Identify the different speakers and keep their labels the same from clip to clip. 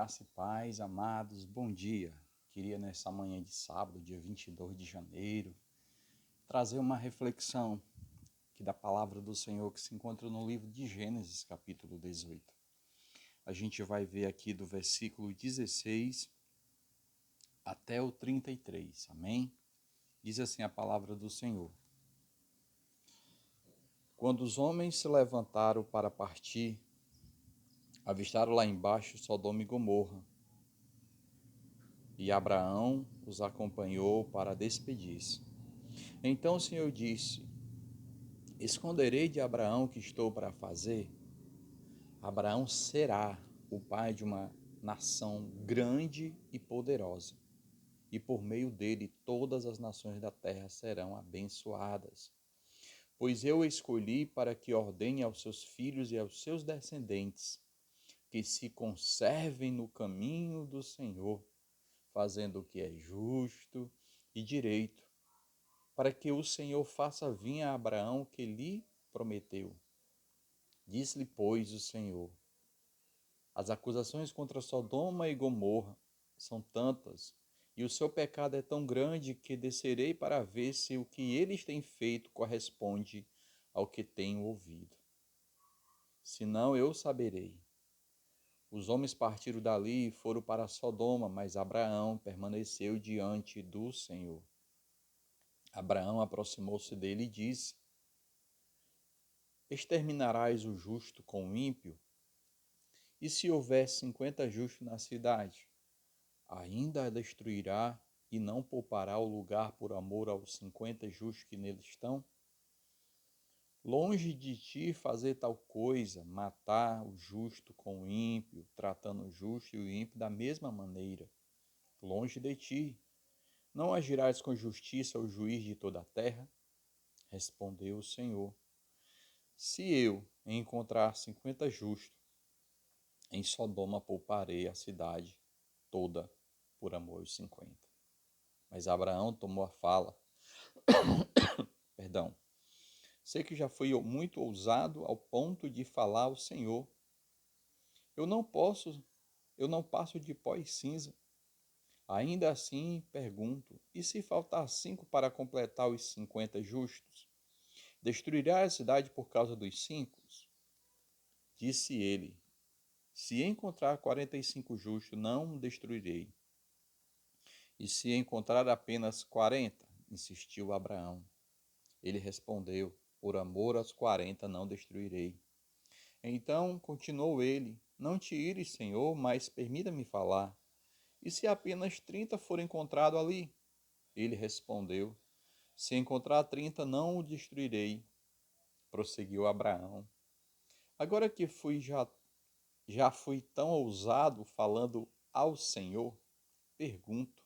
Speaker 1: Graça e paz, amados, bom dia. Queria nessa manhã de sábado, dia 22 de janeiro, trazer uma reflexão que da palavra do Senhor que se encontra no livro de Gênesis, capítulo 18. A gente vai ver aqui do versículo 16 até o 33, amém? Diz assim a palavra do Senhor. Quando os homens se levantaram para partir, avistaram lá embaixo Sodoma e Gomorra, e Abraão os acompanhou para despedir-se. Então o Senhor disse: Esconderei de Abraão o que estou para fazer? Abraão será o pai de uma nação grande e poderosa, e por meio dele todas as nações da terra serão abençoadas. Pois eu o escolhi para que ordene aos seus filhos e aos seus descendentes que se conservem no caminho do Senhor, fazendo o que é justo e direito, para que o Senhor faça vir a Abraão o que lhe prometeu. Disse-lhe, pois, o Senhor: as acusações contra Sodoma e Gomorra são tantas, e o seu pecado é tão grande, que descerei para ver se o que eles têm feito corresponde ao que tenho ouvido. Senão eu saberei. Os homens partiram dali e foram para Sodoma, mas Abraão permaneceu diante do Senhor. Abraão aproximou-se dele e disse: Exterminarás o justo com o ímpio? E se houver 50 justos na cidade, ainda a destruirá e não poupará o lugar por amor aos 50 justos que nele estão? Longe de ti fazer tal coisa, matar o justo com o ímpio, tratando o justo e o ímpio da mesma maneira. Longe de ti. Não agirás com justiça ao juiz de toda a terra? Respondeu o Senhor: se eu encontrar 50 justos, em Sodoma pouparei a cidade toda por amor aos 50. Mas Abraão tomou a fala. Perdão. Sei que já fui muito ousado ao ponto de falar ao Senhor. Eu não passo de pó e cinza. Ainda assim pergunto, e se faltar 5 para completar os 50 justos? Destruirá a cidade por causa dos 5? Disse ele: se encontrar 45 justos, não destruirei. E se encontrar apenas 40? Insistiu Abraão. Ele respondeu: por amor aos 40 não destruirei. Então continuou ele: não te ires, Senhor, mas permita-me falar. E se apenas 30 forem encontrados ali? Ele respondeu: se encontrar 30, não o destruirei. Prosseguiu Abraão. Agora que já fui tão ousado falando ao Senhor, pergunto: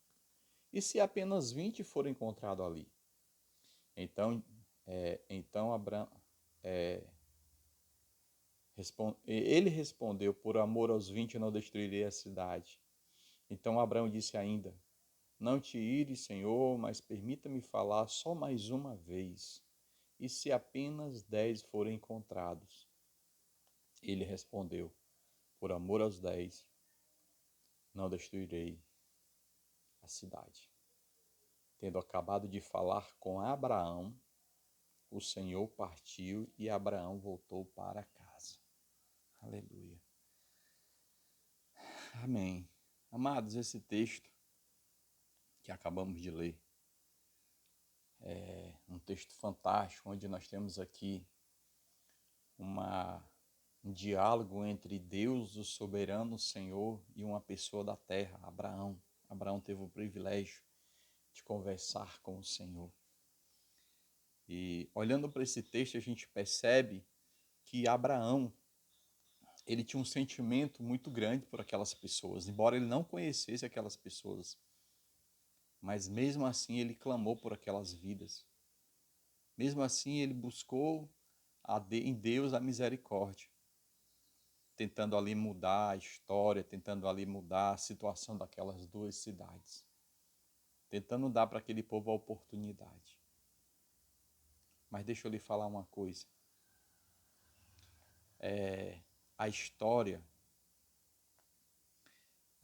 Speaker 1: e se apenas 20 forem encontrados ali? Então Abraão, ele respondeu: por amor aos 20 não destruirei a cidade. Então Abraão disse ainda: não te ires, Senhor, mas permita-me falar só mais uma vez. E se apenas 10 forem encontrados? Ele respondeu: por amor aos 10 não destruirei a cidade. Tendo acabado de falar com Abraão, o Senhor partiu e Abraão voltou para casa. Aleluia. Amém. Amados, esse texto que acabamos de ler é um texto fantástico, onde nós temos aqui um diálogo entre Deus, o soberano Senhor, e uma pessoa da terra, Abraão. Abraão teve o privilégio de conversar com o Senhor. E olhando para esse texto, a gente percebe que Abraão, ele tinha um sentimento muito grande por aquelas pessoas, embora ele não conhecesse aquelas pessoas. Mas mesmo assim ele clamou por aquelas vidas. Mesmo assim ele buscou em Deus a misericórdia, tentando ali mudar a história, tentando ali mudar a situação daquelas duas cidades, tentando dar para aquele povo a oportunidade. Mas deixa eu lhe falar uma coisa. A história,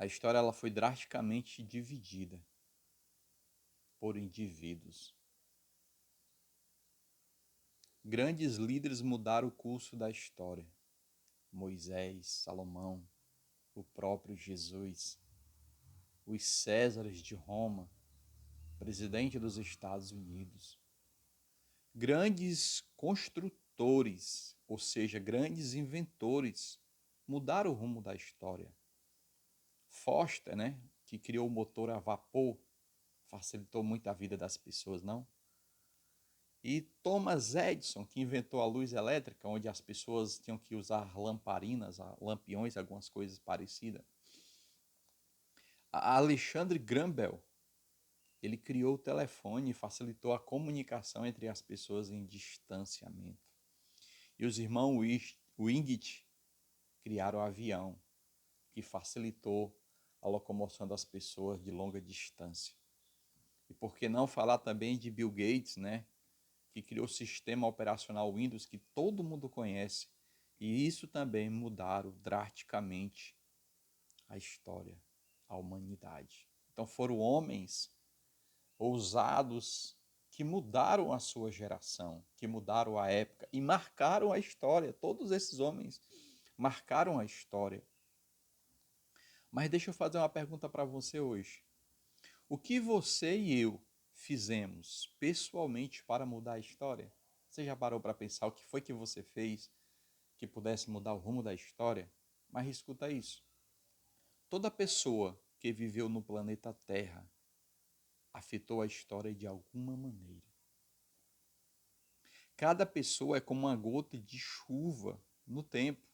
Speaker 1: A história ela foi drasticamente dividida por indivíduos. Grandes líderes mudaram o curso da história. Moisés, Salomão, o próprio Jesus, os Césares de Roma, presidente dos Estados Unidos. Grandes construtores, ou seja, grandes inventores, mudaram o rumo da história. Foster, que criou o motor a vapor, facilitou muito a vida das pessoas, não? E Thomas Edison, que inventou a luz elétrica, onde as pessoas tinham que usar lamparinas, lampiões, algumas coisas parecidas. Alexandre Graham Bell, ele criou o telefone e facilitou a comunicação entre as pessoas em distanciamento. E os irmãos Wingate criaram o avião, que facilitou a locomoção das pessoas de longa distância. E por que não falar também de Bill Gates, que criou o sistema operacional Windows, que todo mundo conhece. E isso também mudaram drasticamente a história, a humanidade. Então foram homens ousados que mudaram a sua geração, que mudaram a época e marcaram a história. Todos esses homens marcaram a história. Mas deixa eu fazer uma pergunta para você hoje. O que você e eu fizemos pessoalmente para mudar a história? Você já parou para pensar o que foi que você fez que pudesse mudar o rumo da história? Mas escuta isso. Toda pessoa que viveu no planeta Terra afetou a história de alguma maneira. Cada pessoa é como uma gota de chuva no tempo.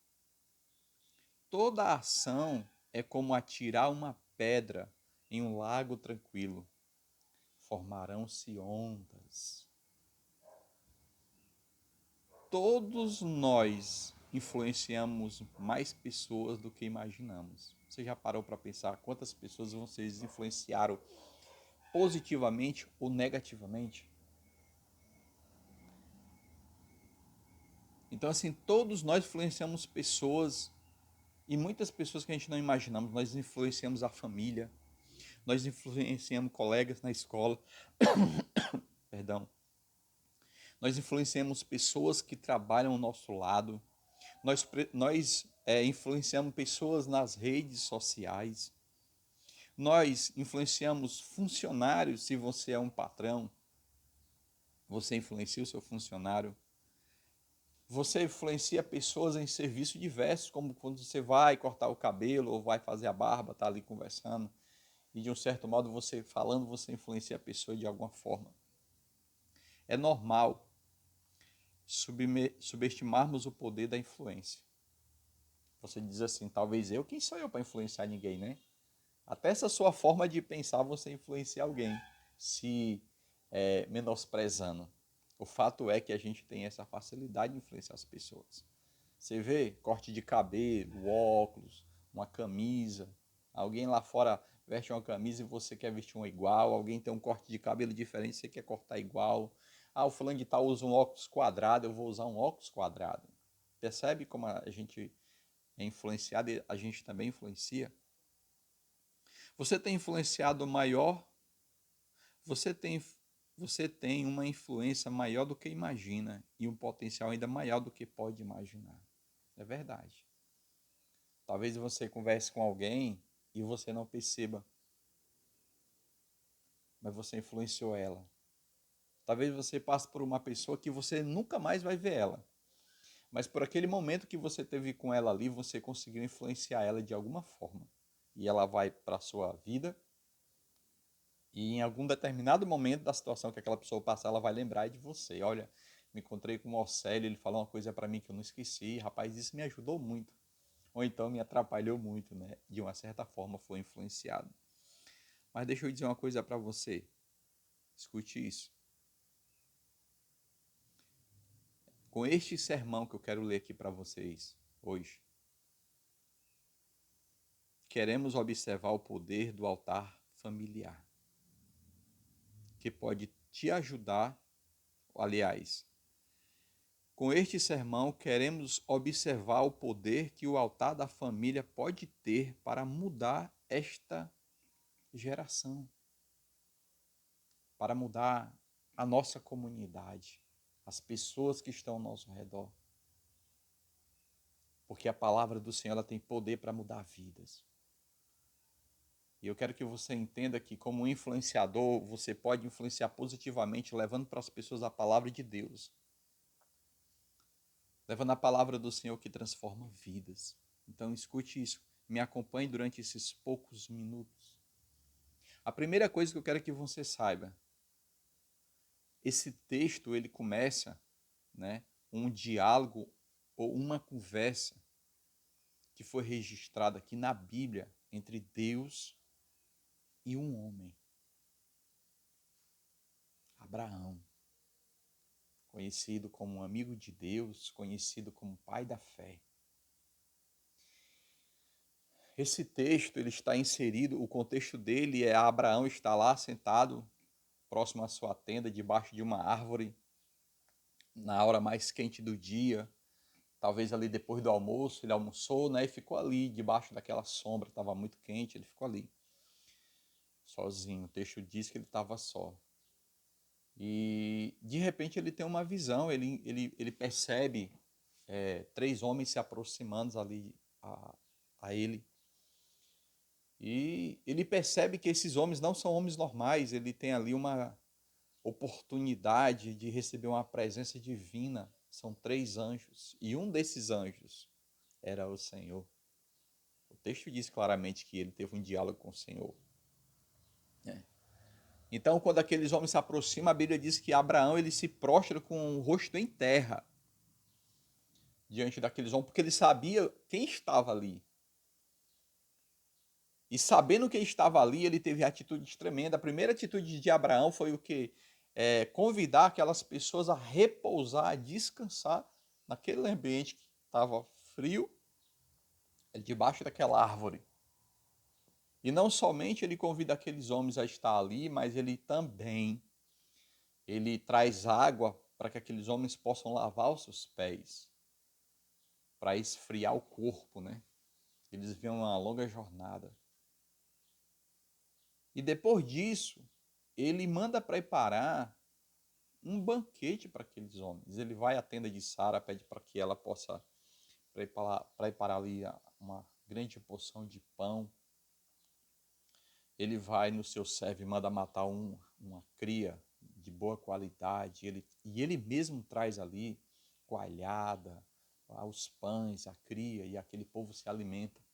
Speaker 1: Toda ação é como atirar uma pedra em um lago tranquilo. Formarão-se ondas. Todos nós influenciamos mais pessoas do que imaginamos. Você já parou para pensar quantas pessoas vocês influenciaram positivamente ou negativamente? Então, assim, todos nós influenciamos pessoas e muitas pessoas que a gente não imaginamos. Nós influenciamos a família, nós influenciamos colegas na escola, perdão. Nós influenciamos pessoas que trabalham ao nosso lado, nós influenciamos pessoas nas redes sociais, nós influenciamos funcionários. Se você é um patrão, você influencia o seu funcionário. Você influencia pessoas em serviços diversos, como quando você vai cortar o cabelo ou vai fazer a barba, está ali conversando. E de um certo modo, você falando, você influencia a pessoa de alguma forma. É normal subestimarmos o poder da influência. Você diz assim, talvez quem sou eu para influenciar ninguém, né? Até essa sua forma de pensar, você influencia alguém, se menosprezando. O fato é que a gente tem essa facilidade de influenciar as pessoas. Você vê corte de cabelo, óculos, uma camisa. Alguém lá fora veste uma camisa e você quer vestir uma igual. Alguém tem um corte de cabelo diferente e você quer cortar igual. O fulano de tal usa um óculos quadrado, eu vou usar um óculos quadrado. Percebe como a gente é influenciado e a gente também influencia? Você tem influenciado maior, você tem uma influência maior do que imagina e um potencial ainda maior do que pode imaginar. É verdade. Talvez você converse com alguém e você não perceba, mas você influenciou ela. Talvez você passe por uma pessoa que você nunca mais vai ver ela, mas por aquele momento que você teve com ela ali, você conseguiu influenciar ela de alguma forma. E ela vai para a sua vida e em algum determinado momento da situação que aquela pessoa passar, ela vai lembrar de você. Olha, me encontrei com o Océlio, ele falou uma coisa para mim que eu não esqueci. Rapaz, isso me ajudou muito. Ou então me atrapalhou muito, né? De uma certa forma foi influenciado. Mas deixa eu dizer uma coisa para você. Escute isso. Com este sermão que eu quero ler aqui para vocês hoje, queremos observar o poder do altar familiar, que pode te ajudar, aliás, Com este sermão, queremos observar o poder que o altar da família pode ter para mudar esta geração, para mudar a nossa comunidade, as pessoas que estão ao nosso redor. Porque a palavra do Senhor ela tem poder para mudar vidas. E eu quero que você entenda que, como influenciador, você pode influenciar positivamente, levando para as pessoas a palavra de Deus. Levando a palavra do Senhor que transforma vidas. Então, escute isso. Me acompanhe durante esses poucos minutos. A primeira coisa que eu quero que você saiba, esse texto ele começa, né, um diálogo ou uma conversa que foi registrada aqui na Bíblia entre Deus e um homem, Abraão, conhecido como um amigo de Deus, conhecido como pai da fé. Esse texto ele está inserido, o contexto dele é Abraão está lá sentado próximo à sua tenda, debaixo de uma árvore, na hora mais quente do dia, talvez ali depois do almoço, ele almoçou, né, e ficou ali debaixo daquela sombra, estava muito quente, ele ficou ali sozinho. O texto diz que ele estava só. E de repente ele tem uma visão, ele percebe três homens se aproximando ali a ele. E ele percebe que esses homens não são homens normais, ele tem ali uma oportunidade de receber uma presença divina. São três anjos, e um desses anjos era o Senhor. O texto diz claramente que ele teve um diálogo com o Senhor. Então, quando aqueles homens se aproximam, a Bíblia diz que Abraão ele se prostra com o rosto em terra diante daqueles homens, porque ele sabia quem estava ali. E sabendo quem estava ali, ele teve atitudes tremendas. A primeira atitude de Abraão foi o quê? Convidar aquelas pessoas a repousar, a descansar naquele ambiente que estava frio, debaixo daquela árvore. E não somente ele convida aqueles homens a estar ali, mas ele traz água para que aqueles homens possam lavar os seus pés, para esfriar o corpo, né? Eles vinham uma longa jornada. E depois disso, ele manda preparar um banquete para aqueles homens. Ele vai à tenda de Sara, pede para que ela possa preparar ali uma grande porção de pão. Ele vai no seu servo e manda matar uma cria de boa qualidade. E ele mesmo traz ali coalhada, os pães, a cria, e aquele povo se alimenta.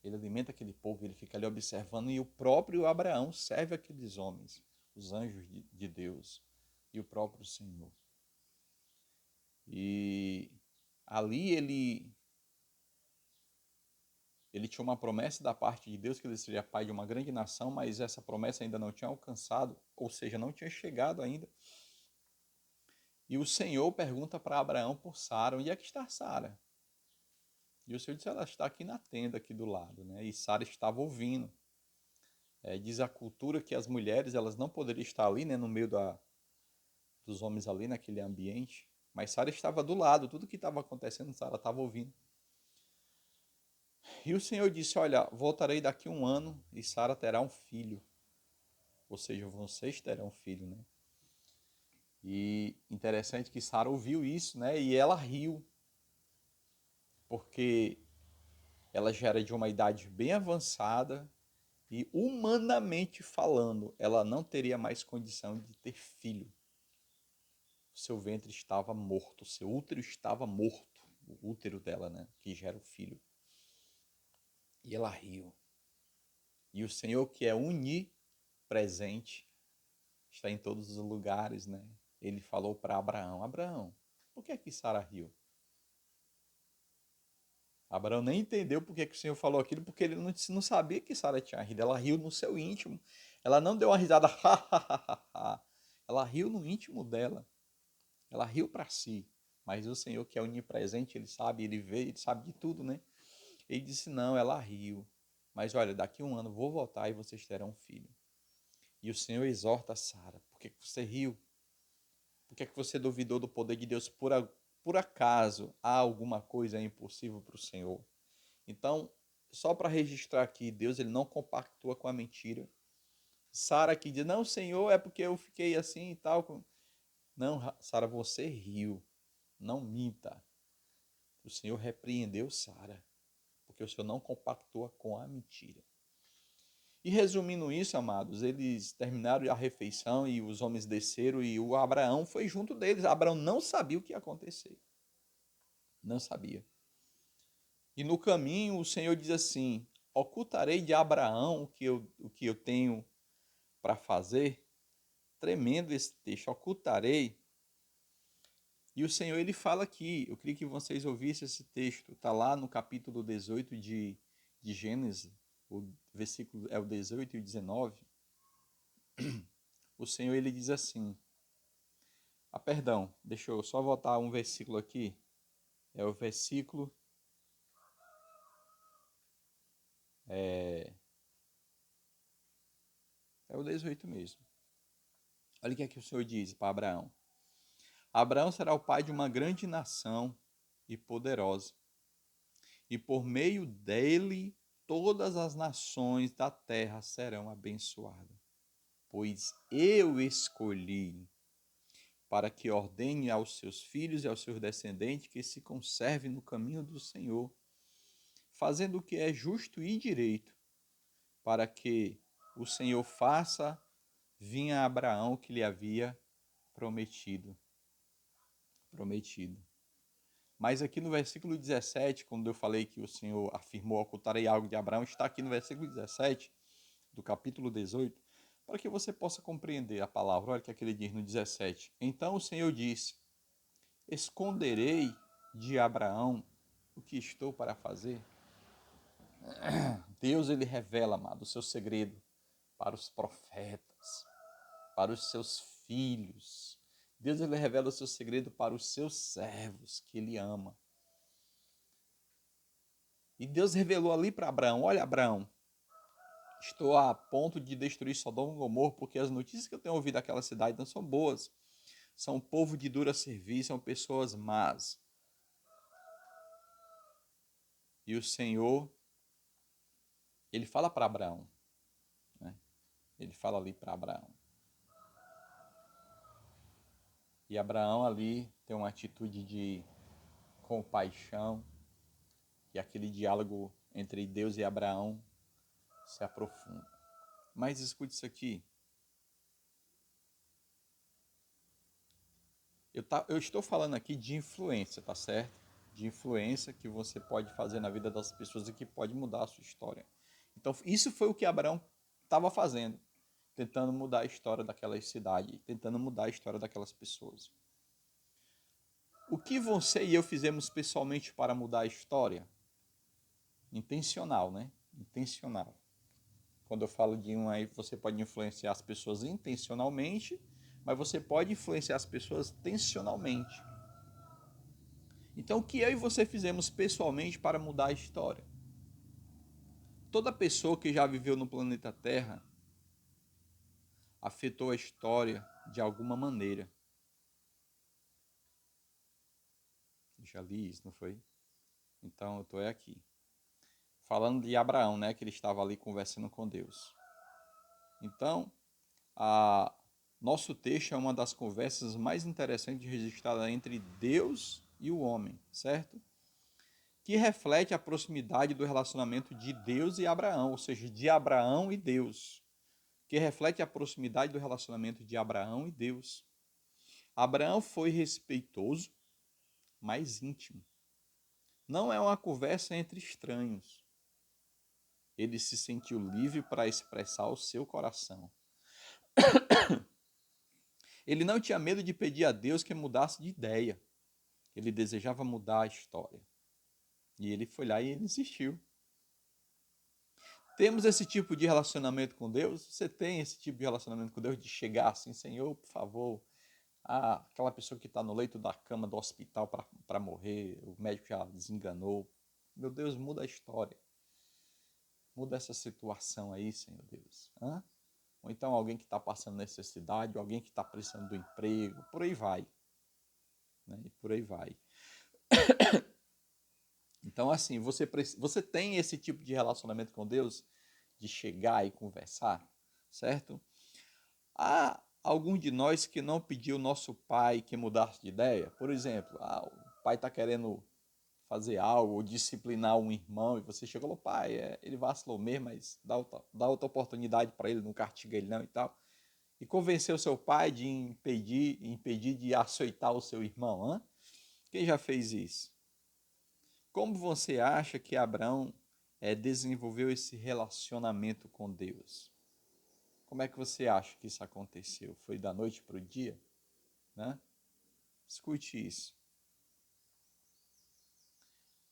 Speaker 1: Ele alimenta aquele povo, ele fica ali observando, e o próprio Abraão serve aqueles homens, os anjos de Deus e o próprio Senhor. E ali ele tinha uma promessa da parte de Deus que ele seria pai de uma grande nação, mas essa promessa ainda não tinha alcançado, ou seja, não tinha chegado ainda. E o Senhor pergunta para Abraão por Sara: onde é que está Sara? E o Senhor disse: ela está aqui na tenda, aqui do lado, né? E Sara estava ouvindo. Diz a cultura que as mulheres elas não poderiam estar ali, né, no meio dos homens ali naquele ambiente, mas Sara estava do lado, tudo que estava acontecendo, Sara estava ouvindo. E o Senhor disse: olha, voltarei daqui a 1 ano e Sara terá um filho. Ou seja, vocês terão um filho, né? E interessante que Sara ouviu isso, né? E ela riu, porque ela já era de uma idade bem avançada e, humanamente falando, ela não teria mais condição de ter filho. O seu ventre estava morto, o seu útero estava morto, o útero dela, né? Que gera o filho. E ela riu. E o Senhor, que é onipresente, está em todos os lugares, né? Ele falou para Abraão: Abraão, por que é que Sara riu? Abraão nem entendeu por que o Senhor falou aquilo, porque ele não sabia que Sara tinha rido. Ela riu no seu íntimo. Ela não deu uma risada, ela riu no íntimo dela. Ela riu para si. Mas o Senhor, que é onipresente, ele sabe, ele vê, ele sabe de tudo, né? Ele disse: não, ela riu. Mas olha, daqui a 1 ano vou voltar e vocês terão um filho. E o Senhor exorta Sara: por que você riu? Por que você duvidou do poder de Deus por acaso há alguma coisa impossível para o Senhor? Então, só para registrar aqui, Deus ele não compactua com a mentira. Sara aqui diz, não, Senhor, é porque eu fiquei assim e tal. Não, Sara, você riu. Não minta. O Senhor repreendeu Sara, porque o Senhor não compactua com a mentira. E resumindo isso, amados, eles terminaram a refeição e os homens desceram e o Abraão foi junto deles. Abraão não sabia o que ia acontecer. Não sabia. E no caminho o Senhor diz assim, ocultarei de Abraão o que eu tenho para fazer. Tremendo esse texto, ocultarei. E o Senhor ele fala aqui, eu queria que vocês ouvissem esse texto, está lá no capítulo 18 de Gênesis, o versículo é o 18 e o 19. O Senhor ele diz assim, perdão, deixa eu só voltar um versículo aqui, é o versículo, é o 18 mesmo. Olha o que é que o Senhor diz para Abraão. Abraão será o pai de uma grande nação e poderosa, e por meio dele todas as nações da terra serão abençoadas. Pois eu escolhi para que ordene aos seus filhos e aos seus descendentes que se conservem no caminho do Senhor, fazendo o que é justo e direito, para que o Senhor faça vir a Abraão o que lhe havia prometido. Mas aqui no versículo 17, quando eu falei que o Senhor afirmou, ocultarei algo de Abraão, está aqui no versículo 17 do capítulo 18, para que você possa compreender a palavra. Olha o que ele diz no 17. Então o Senhor disse, esconderei de Abraão o que estou para fazer? Deus ele revela, amado, o seu segredo para os profetas, para os seus filhos. Deus ele revela o seu segredo para os seus servos que ele ama. E Deus revelou ali para Abraão, olha Abraão, estou a ponto de destruir Sodoma e Gomorra, porque as notícias que eu tenho ouvido daquela cidade não são boas. São um povo de dura serviço, são pessoas más. E o Senhor, ele fala para Abraão, né? Ele fala ali para Abraão. E Abraão ali tem uma atitude de compaixão, e aquele diálogo entre Deus e Abraão se aprofunda. Mas escute isso aqui. Eu estou falando aqui de influência, tá certo? De influência que você pode fazer na vida das pessoas e que pode mudar a sua história. Então, isso foi o que Abraão estava fazendo, tentando mudar a história daquela cidade, tentando mudar a história daquelas pessoas. O que você e eu fizemos pessoalmente para mudar a história? Intencional, né? Intencional. Quando eu falo de um aí, você pode influenciar as pessoas intencionalmente, mas você pode influenciar as pessoas tensionalmente. Então, o que eu e você fizemos pessoalmente para mudar a história? Toda pessoa que já viveu no planeta Terra afetou a história de alguma maneira. Já li isso, não foi? Então, eu estou aqui. Falando de Abraão, né, que ele estava ali conversando com Deus. Então, nosso texto é uma das conversas mais interessantes registradas entre Deus e o homem, certo? Que reflete a proximidade do relacionamento de Deus e Abraão, ou seja, de Abraão e Deus. Que reflete a proximidade do relacionamento de Abraão e Deus. Abraão foi respeitoso, mas íntimo. Não é uma conversa entre estranhos. Ele se sentiu livre para expressar o seu coração. Ele não tinha medo de pedir a Deus que mudasse de ideia. Ele desejava mudar a história. E ele foi lá e ele insistiu. Temos esse tipo de relacionamento com Deus? Você tem esse tipo de relacionamento com Deus de chegar assim, Senhor, por favor, aquela pessoa que está no leito da cama do hospital para morrer, o médico já desenganou. Meu Deus, muda a história. Muda essa situação aí, Senhor Deus. Ou então alguém que está passando necessidade, ou alguém que está precisando do emprego, por aí vai. Né? E por aí vai. Então, assim, você tem esse tipo de relacionamento com Deus, de chegar e conversar, certo? Há algum de nós que não pediu ao nosso pai que mudasse de ideia? Por exemplo, o pai está querendo fazer algo, ou disciplinar um irmão, e você chegou e falou, pai, ele vacilou mesmo, mas dá outra oportunidade para ele, não castiga ele não e tal. E convenceu seu pai de impedir de açoitar o seu irmão, hein? Quem já fez isso? Como você acha que Abraão desenvolveu esse relacionamento com Deus? Como é que você acha que isso aconteceu? Foi da noite para o dia? Né? Escute isso.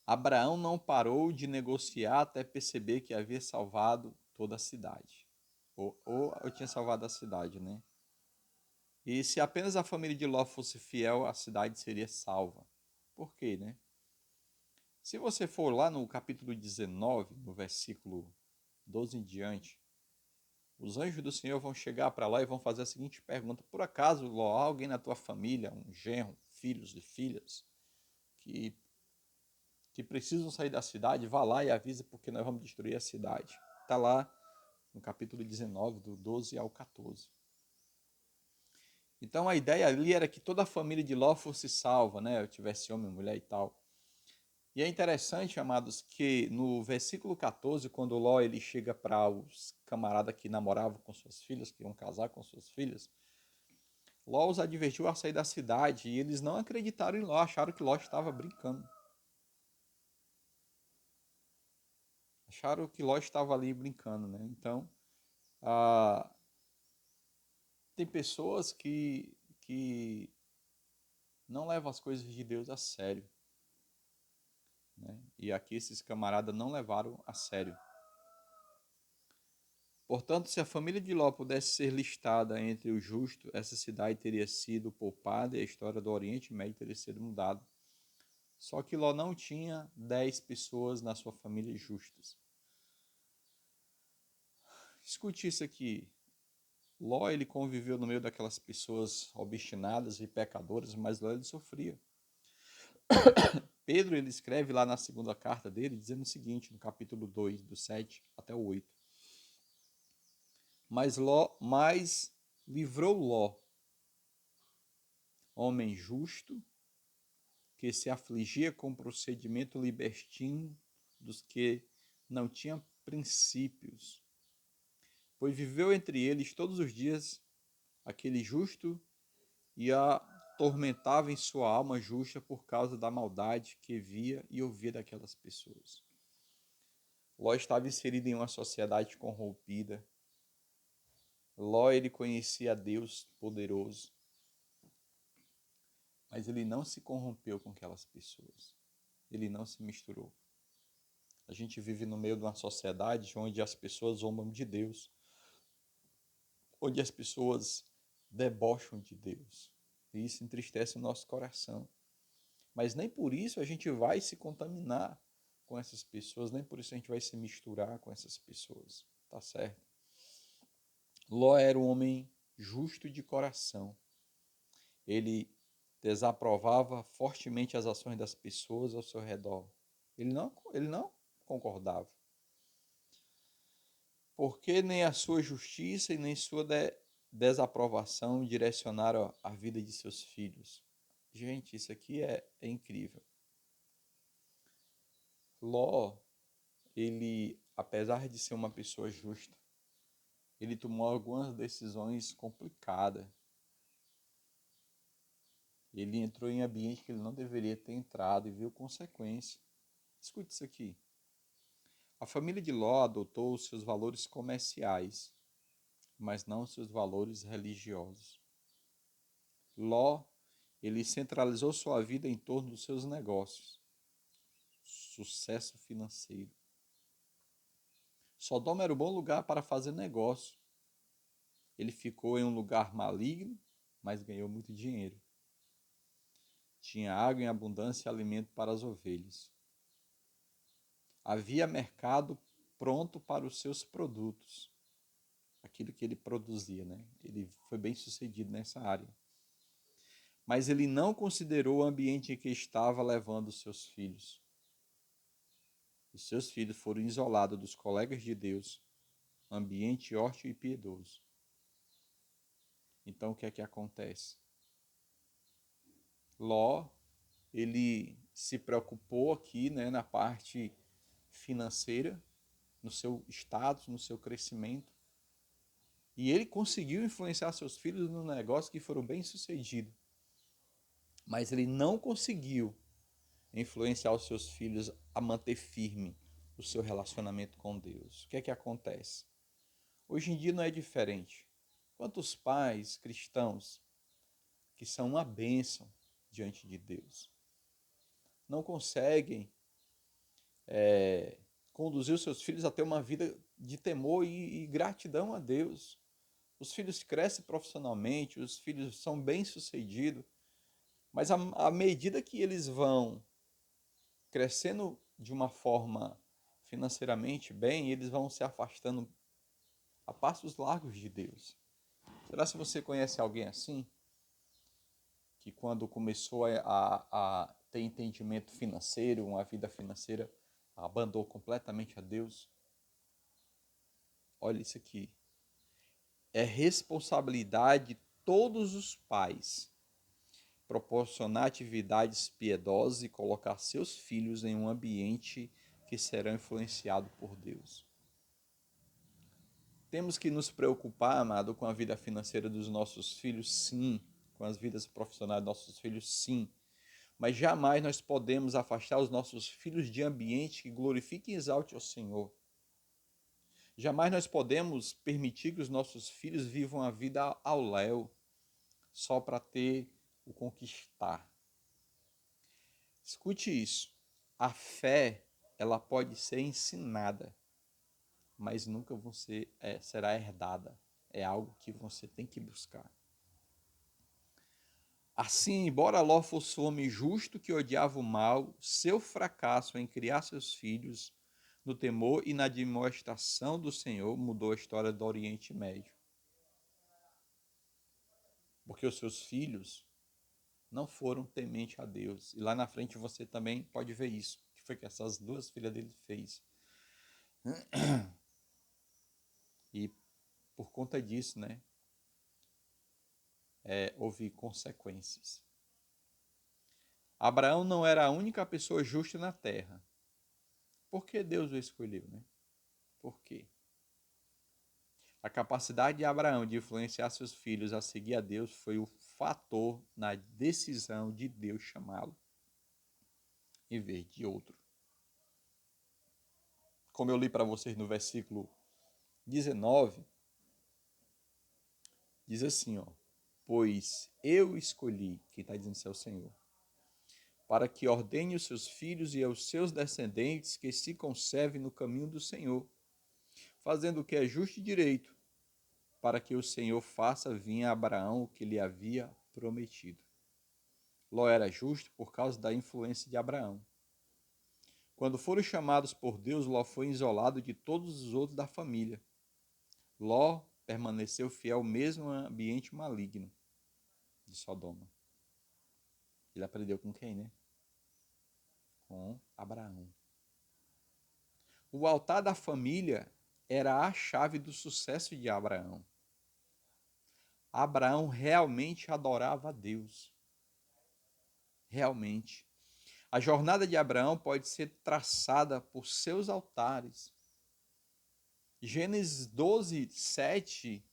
Speaker 1: Abraão não parou de negociar até perceber que havia salvado toda a cidade. Ou eu tinha salvado a cidade, né? E se apenas a família de Ló fosse fiel, a cidade seria salva. Por quê, né? Se você for lá no capítulo 19, no versículo 12 em diante, os anjos do Senhor vão chegar para lá e vão fazer a seguinte pergunta: por acaso, Ló, há alguém na tua família, um genro, filhos e filhas, que, que precisam sair da cidade? Vá lá e avisa, porque nós vamos destruir a cidade. Está lá no capítulo 19, do 12 ao 14. Então a ideia ali era que toda a família de Ló fosse salva, né? Eu tivesse homem, mulher e tal. E é interessante, amados, que no versículo 14, quando Ló ele chega para os camaradas que namoravam com suas filhas, que iam casar com suas filhas, Ló os advertiu a sair da cidade e eles não acreditaram em Ló, acharam que Ló estava brincando. Acharam que Ló estava ali brincando, né? Então, ah, tem pessoas que não levam as coisas de Deus a sério, né? E aqui esses camaradas não levaram a sério. Portanto, se a família de Ló pudesse ser listada entre os justos, essa cidade teria sido poupada e a história do Oriente Médio teria sido mudada. Só que Ló não tinha 10 pessoas na sua família justas. Escute isso aqui. Ló ele conviveu no meio daquelas pessoas obstinadas e pecadoras, mas Ló ele sofria. Pedro ele escreve lá na segunda carta dele, dizendo o seguinte, no capítulo 2, do 7 até o 8. Mas livrou Ló, homem justo, que se afligia com o procedimento libertino dos que não tinham princípios, pois viveu entre eles todos os dias aquele justo e atormentava em sua alma justa por causa da maldade que via e ouvia daquelas pessoas. Ló estava inserido em uma sociedade corrompida. Ló ele conhecia Deus poderoso, mas ele não se corrompeu com aquelas pessoas. Ele não se misturou. A gente vive no meio de uma sociedade onde as pessoas zombam de Deus, onde as pessoas debocham de Deus. E isso entristece o nosso coração. Mas nem por isso a gente vai se contaminar com essas pessoas, nem por isso a gente vai se misturar com essas pessoas. Tá certo? Ló era um homem justo de coração. Ele desaprovava fortemente as ações das pessoas ao seu redor. Ele não concordava. Porque nem a sua justiça e nem sua desaprovação direcionaram a vida de seus filhos. Gente, isso aqui é incrível. Ló, ele, apesar de ser uma pessoa justa, ele tomou algumas decisões complicadas. Ele entrou em ambiente que ele não deveria ter entrado e viu consequência. Escute isso aqui. A família de Ló adotou os seus valores comerciais, mas não os seus valores religiosos. Ló, ele centralizou sua vida em torno dos seus negócios, sucesso financeiro. Sodoma era um bom lugar para fazer negócio. Ele ficou em um lugar maligno, mas ganhou muito dinheiro. Tinha água em abundância e alimento para as ovelhas. Havia mercado pronto para os seus produtos, aquilo que ele produzia, né? Ele foi bem sucedido nessa área. mas ele não considerou o ambiente em que estava levando seus filhos. Os seus filhos foram isolados dos colegas de Deus, ambiente hostil e piedoso. Então, o que é que acontece? Ló, ele se preocupou aqui, né, na parte financeira, no seu status, no seu crescimento, e ele conseguiu influenciar seus filhos no negócio que foram bem-sucedidos. Mas ele não conseguiu influenciar os seus filhos a manter firme o seu relacionamento com Deus. O que é que acontece? Hoje em dia não é diferente. Quantos pais cristãos que são uma bênção diante de Deus não conseguem conduzir os seus filhos a ter uma vida de temor e gratidão a Deus. Os filhos crescem profissionalmente, os filhos são bem-sucedidos, mas à medida que eles vão crescendo de uma forma financeiramente bem, eles vão se afastando a passos largos de Deus. Será que você conhece alguém assim? Que quando começou a ter entendimento financeiro, uma vida financeira, abandonou completamente a Deus? Olha isso aqui. É responsabilidade de todos os pais proporcionar atividades piedosas e colocar seus filhos em um ambiente que serão influenciados por Deus. Temos que nos preocupar, amado, com a vida financeira dos nossos filhos, sim. Com as vidas profissionais dos nossos filhos, sim. Mas jamais nós podemos afastar os nossos filhos de ambiente que glorifique e exalte ao Senhor. Jamais nós podemos permitir que os nossos filhos vivam a vida ao léu, só para ter o conquistar. Escute isso. A fé, ela pode ser ensinada, mas nunca você será herdada. É algo que você tem que buscar. Assim, embora Ló fosse um homem justo que odiava o mal, seu fracasso em criar seus filhos no temor e na admoestação do Senhor mudou a história do Oriente Médio. Porque os seus filhos não foram tementes a Deus. E lá na frente você também pode ver isso. Que foi que essas duas filhas dele fez. E por conta disso, né, houve consequências. Abraão não era a única pessoa justa na terra. Por que Deus o escolheu, né? Por quê? A capacidade de Abraão de influenciar seus filhos a seguir a Deus foi o fator na decisão de Deus chamá-lo, em vez de outro. Como eu li para vocês no versículo 19, diz assim, ó: pois eu escolhi, quem está dizendo isso é o Senhor, para que ordene os seus filhos e aos seus descendentes que se conservem no caminho do Senhor, fazendo o que é justo e direito, para que o Senhor faça vir a Abraão o que lhe havia prometido. Ló era justo por causa da influência de Abraão. Quando foram chamados por Deus, Ló foi isolado de todos os outros da família. Ló permaneceu fiel mesmo ao ambiente maligno de Sodoma. Ele aprendeu com quem, né? Com Abraão. O altar da família era a chave do sucesso de Abraão. Abraão realmente adorava a Deus. Realmente. A jornada de Abraão pode ser traçada por seus altares. Gênesis 12, 7,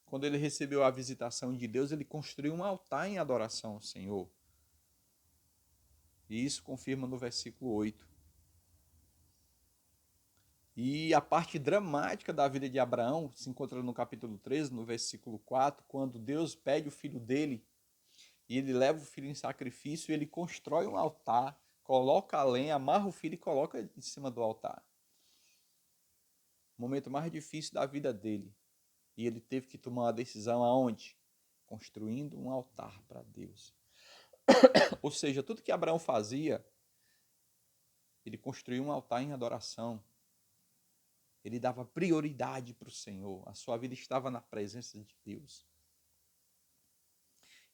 Speaker 1: quando ele recebeu a visitação de Deus, ele construiu um altar em adoração ao Senhor. E isso confirma no versículo 8. E a parte dramática da vida de Abraão se encontra no capítulo 13, no versículo 4, quando Deus pede o filho dele, e ele leva o filho em sacrifício, e ele constrói um altar, coloca a lenha, amarra o filho e coloca em cima do altar. O momento mais difícil da vida dele. E ele teve que tomar uma decisão aonde? Construindo um altar para Deus. Ou seja, tudo que Abraão fazia, ele construiu um altar em adoração. Ele dava prioridade para o Senhor. A sua vida estava na presença de Deus.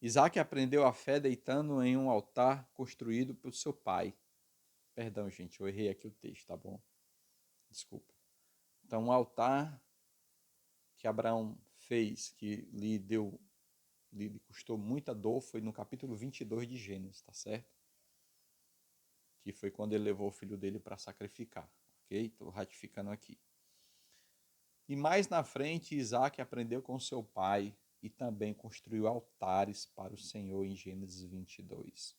Speaker 1: Isaac aprendeu a fé deitando em um altar construído por seu pai. Perdão, gente, eu errei aqui o texto, tá bom? Desculpa. Então, um altar que Abraão fez, que lhe custou muita dor, foi no capítulo 22 de Gênesis, tá certo? Que foi quando ele levou o filho dele para sacrificar, ok? Estou ratificando aqui. E mais na frente, Isaac aprendeu com seu pai e também construiu altares para o Senhor em Gênesis 22.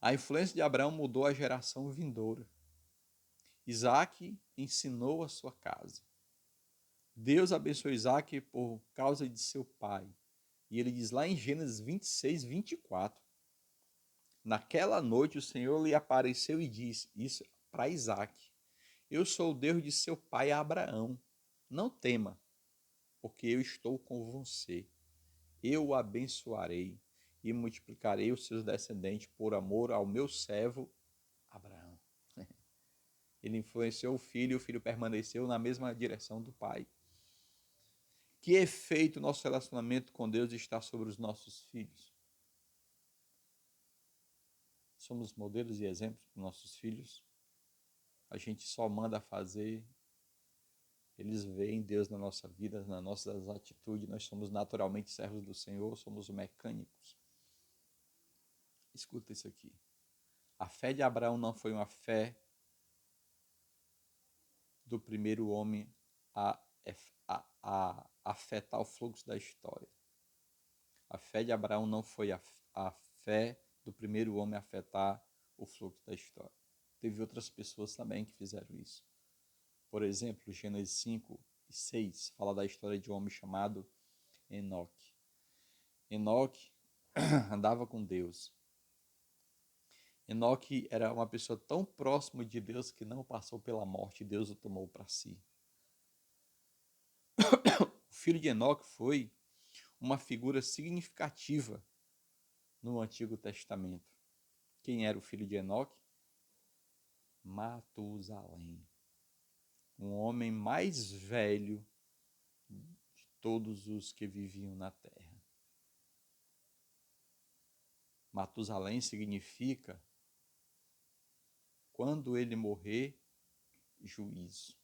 Speaker 1: A influência de Abraão mudou a geração vindoura. Isaac ensinou a sua casa. Deus abençoou Isaac por causa de seu pai. E ele diz lá em Gênesis 26, 24. Naquela noite o Senhor lhe apareceu e disse isso para Isaac: Eu sou o Deus de seu pai Abraão. Não tema, porque eu estou com você. Eu o abençoarei e multiplicarei os seus descendentes por amor ao meu servo Abraão. Ele influenciou o filho e o filho permaneceu na mesma direção do pai. Que efeito nosso relacionamento com Deus está sobre os nossos filhos? Somos modelos e exemplos para nossos filhos? A gente só manda fazer, eles veem Deus na nossa vida, nas nossas atitudes, nós somos naturalmente servos do Senhor, somos mecânicos. Escuta isso aqui. A fé de Abraão não foi uma fé do primeiro homem a afetar o fluxo da história. A fé de Abraão não foi a fé do primeiro homem a afetar o fluxo da história. Teve outras pessoas também que fizeram isso. Por exemplo, Gênesis 5 e 6 fala da história de um homem chamado Enoque. Enoque andava com Deus. Enoque era uma pessoa tão próxima de Deus que não passou pela morte, Deus o tomou para si. O filho de Enoque foi uma figura significativa no Antigo Testamento. Quem era o filho de Enoque? Matusalém. Um homem mais velho de todos os que viviam na terra. Matusalém significa quando ele morrer, juízo.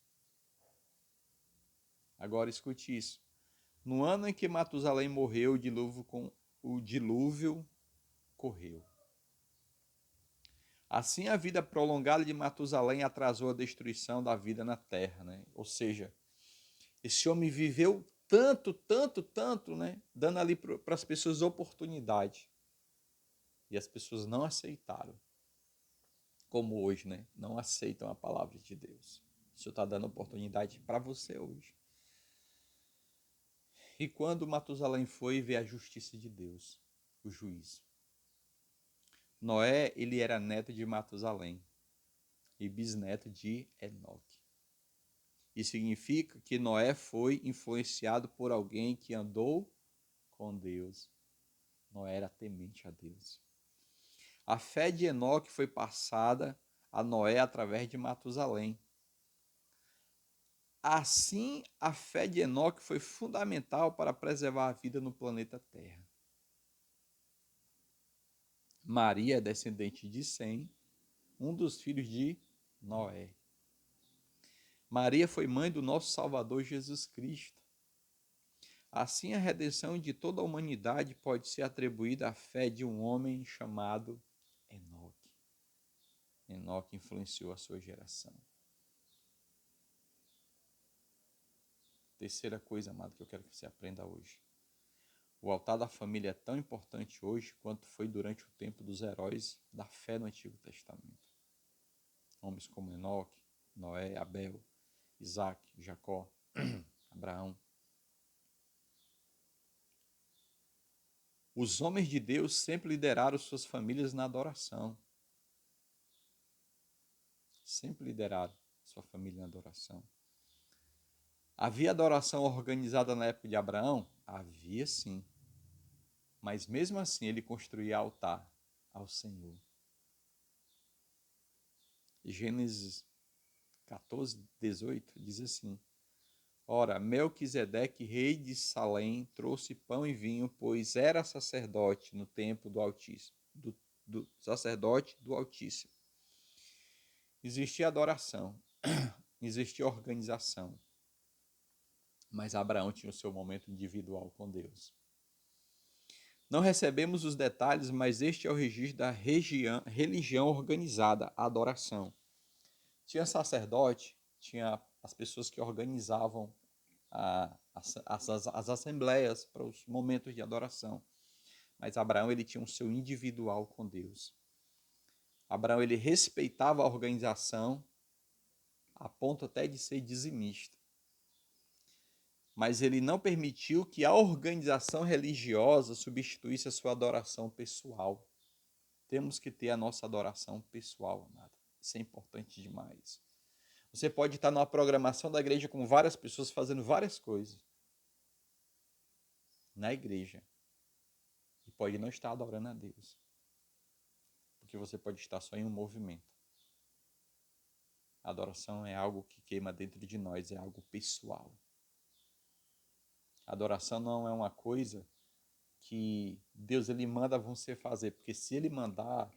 Speaker 1: Agora escute isso. No ano em que Matusalém morreu, o dilúvio correu. Assim, a vida prolongada de Matusalém atrasou a destruição da vida na terra, né? Ou seja, esse homem viveu tanto, né? Dando ali para as pessoas oportunidade. E as pessoas não aceitaram. Como hoje, né? Não aceitam a palavra de Deus. O Senhor está dando oportunidade para você hoje. E quando Matusalém foi ver a justiça de Deus, o juízo. Noé, ele era neto de Matusalém e bisneto de Enoque. Isso significa que Noé foi influenciado por alguém que andou com Deus. Noé era temente a Deus. A fé de Enoque foi passada a Noé através de Matusalém. Assim, a fé de Enoque foi fundamental para preservar a vida no planeta Terra. Maria é descendente de Sem, um dos filhos de Noé. Maria foi mãe do nosso Salvador Jesus Cristo. Assim, a redenção de toda a humanidade pode ser atribuída à fé de um homem chamado Enoque. Enoque influenciou a sua geração. Terceira coisa, amado, que eu quero que você aprenda hoje. O altar da família é tão importante hoje quanto foi durante o tempo dos heróis da fé no Antigo Testamento. Homens como Enoque, Noé, Abel, Isaac, Jacó, Abraão. Os homens de Deus sempre lideraram suas famílias na adoração. Sempre lideraram sua família na adoração. Havia adoração organizada na época de Abraão? Havia sim. Mas mesmo assim ele construía altar ao Senhor. Gênesis 14, 18 diz assim: Ora, Melquisedeque, rei de Salém, trouxe pão e vinho, pois era sacerdote no templo do Altíssimo, do sacerdote do Altíssimo. Existia adoração, existia organização, mas Abraão tinha o seu momento individual com Deus. Não recebemos os detalhes, mas este é o registro da religião organizada, a adoração. Tinha sacerdote, tinha as pessoas que organizavam as assembleias para os momentos de adoração. Mas Abraão ele tinha um seu individual com Deus. Abraão ele respeitava a organização a ponto até de ser dizimista. Mas ele não permitiu que a organização religiosa substituísse a sua adoração pessoal. Temos que ter a nossa adoração pessoal, amado. Isso é importante demais. Você pode estar numa programação da igreja com várias pessoas fazendo várias coisas na igreja e pode não estar adorando a Deus, porque você pode estar só em um movimento. A adoração é algo que queima dentro de nós, é algo pessoal. A adoração não é uma coisa que Deus ele manda você fazer, porque se ele mandar,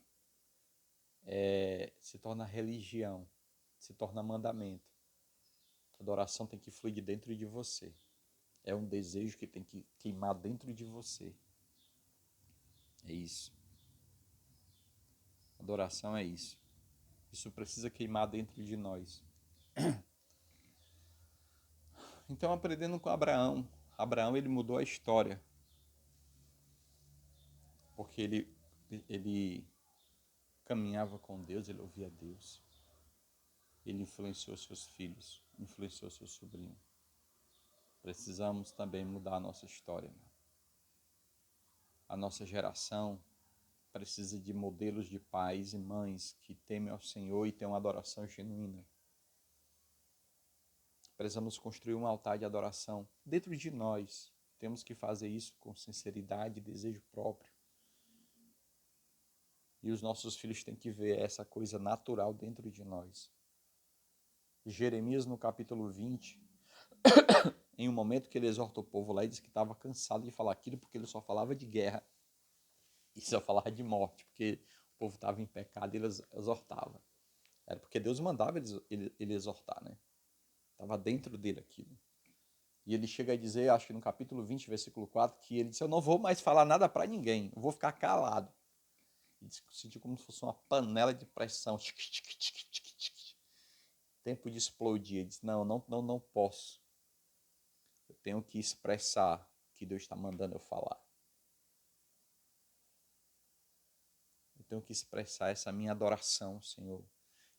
Speaker 1: se torna religião, se torna mandamento. A adoração tem que fluir de dentro de você. É um desejo que tem que queimar dentro de você. É isso. Adoração é isso. Isso precisa queimar dentro de nós. Então, aprendendo com Abraão. Abraão, ele mudou a história. Porque ele caminhava com Deus, ele ouvia Deus. Ele influenciou seus filhos, influenciou seu sobrinho. Precisamos também mudar a nossa história. A nossa geração precisa de modelos de pais e mães que temem ao Senhor e têm uma adoração genuína. Precisamos construir um altar de adoração dentro de nós. Temos que fazer isso com sinceridade e desejo próprio. E os nossos filhos têm que ver essa coisa natural dentro de nós. Jeremias, no capítulo 20, em um momento que ele exorta o povo lá, ele disse que estava cansado de falar aquilo porque ele só falava de guerra e só falava de morte, porque o povo estava em pecado e ele exortava. Era porque Deus mandava ele exortar, né? Estava dentro dele aquilo. E ele chega a dizer, acho que no capítulo 20, versículo 4, que ele disse, eu não vou mais falar nada para ninguém, eu vou ficar calado. E sentiu como se fosse uma panela de pressão. Tempo de explodir. Ele disse, não posso. Eu tenho que expressar o que Deus está mandando eu falar. Eu tenho que expressar essa minha adoração, Senhor.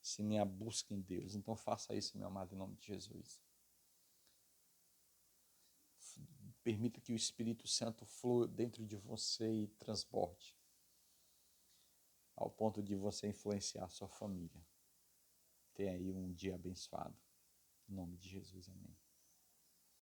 Speaker 1: Essa minha busca em Deus. Então faça isso, meu amado, em nome de Jesus. Permita que o Espírito Santo flua dentro de você e transborde, ao ponto de você influenciar a sua família. Tenha aí um dia abençoado. Em nome de Jesus, amém.